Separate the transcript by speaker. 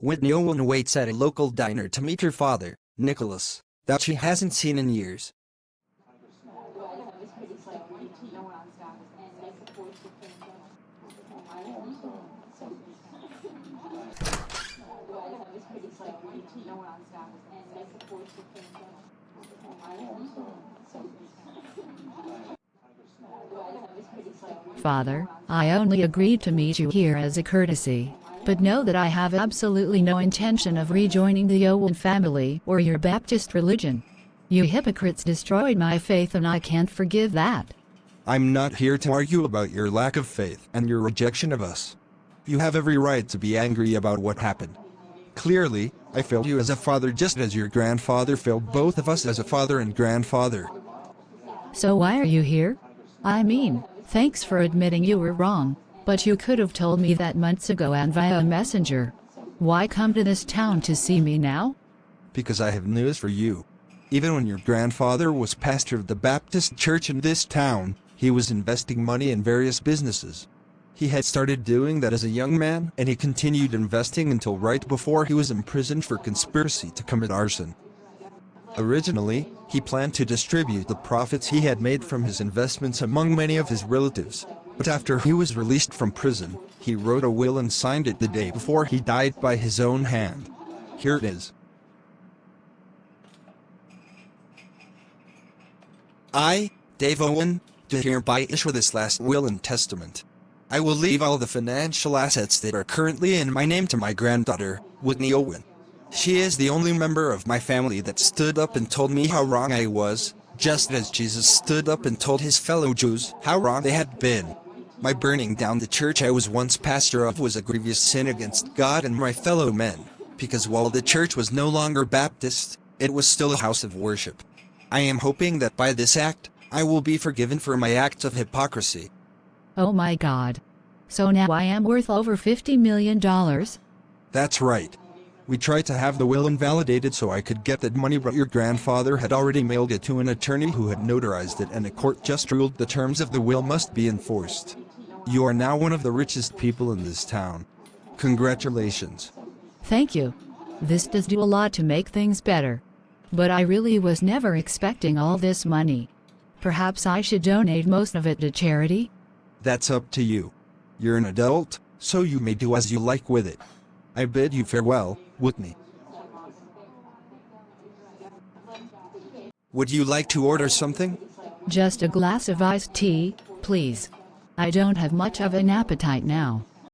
Speaker 1: Whitney Owen waits at a local diner to meet her father, Nicholas, that she hasn't seen in years.
Speaker 2: Father, I only agreed to meet you here as a courtesy, but know that I have absolutely no intention of rejoining the Owen family or your Baptist religion. You hypocrites destroyed my faith and I can't forgive that.
Speaker 1: I'm not here to argue about your lack of faith and your rejection of us. You have every right to be angry about what happened. Clearly, I failed you as a father just as your grandfather failed both of us as a father and grandfather.
Speaker 2: So why are you here? I mean, thanks for admitting you were wrong, but you could have told me that months ago and via a messenger. Why come to this town to see me now?
Speaker 1: Because I have news for you. Even when your grandfather was pastor of the Baptist church in this town, he was investing money in various businesses. He had started doing that as a young man, and he continued investing until right before he was imprisoned for conspiracy to commit arson. Originally, he planned to distribute the profits he had made from his investments among many of his relatives, but after he was released from prison, he wrote a will and signed it the day before he died by his own hand. Here it is. I, Dave Owen, do hereby issue this last will and testament. I will leave all the financial assets that are currently in my name to my granddaughter, Whitney Owen. She is the only member of my family that stood up and told me how wrong I was, just as Jesus stood up and told his fellow Jews how wrong they had been. My burning down the church I was once pastor of was a grievous sin against God and my fellow men, because while the church was no longer Baptist, it was still a house of worship. I am hoping that by this act, I will be forgiven for my acts of hypocrisy.
Speaker 2: Oh my God. So now I am worth over $50 million?
Speaker 1: That's right. We tried to have the will invalidated so I could get that money, but your grandfather had already mailed it to an attorney who had notarized it, and a court just ruled the terms of the will must be enforced. You are now one of the richest people in this town. Congratulations.
Speaker 2: Thank you. This does do a lot to make things better. But I really was never expecting all this money. Perhaps I should donate most of it to charity?
Speaker 1: That's up to you. You're an adult, so you may do as you like with it. I bid you farewell, Whitney. Would you like to order something?
Speaker 2: Just a glass of iced tea, please. I don't have much of an appetite now.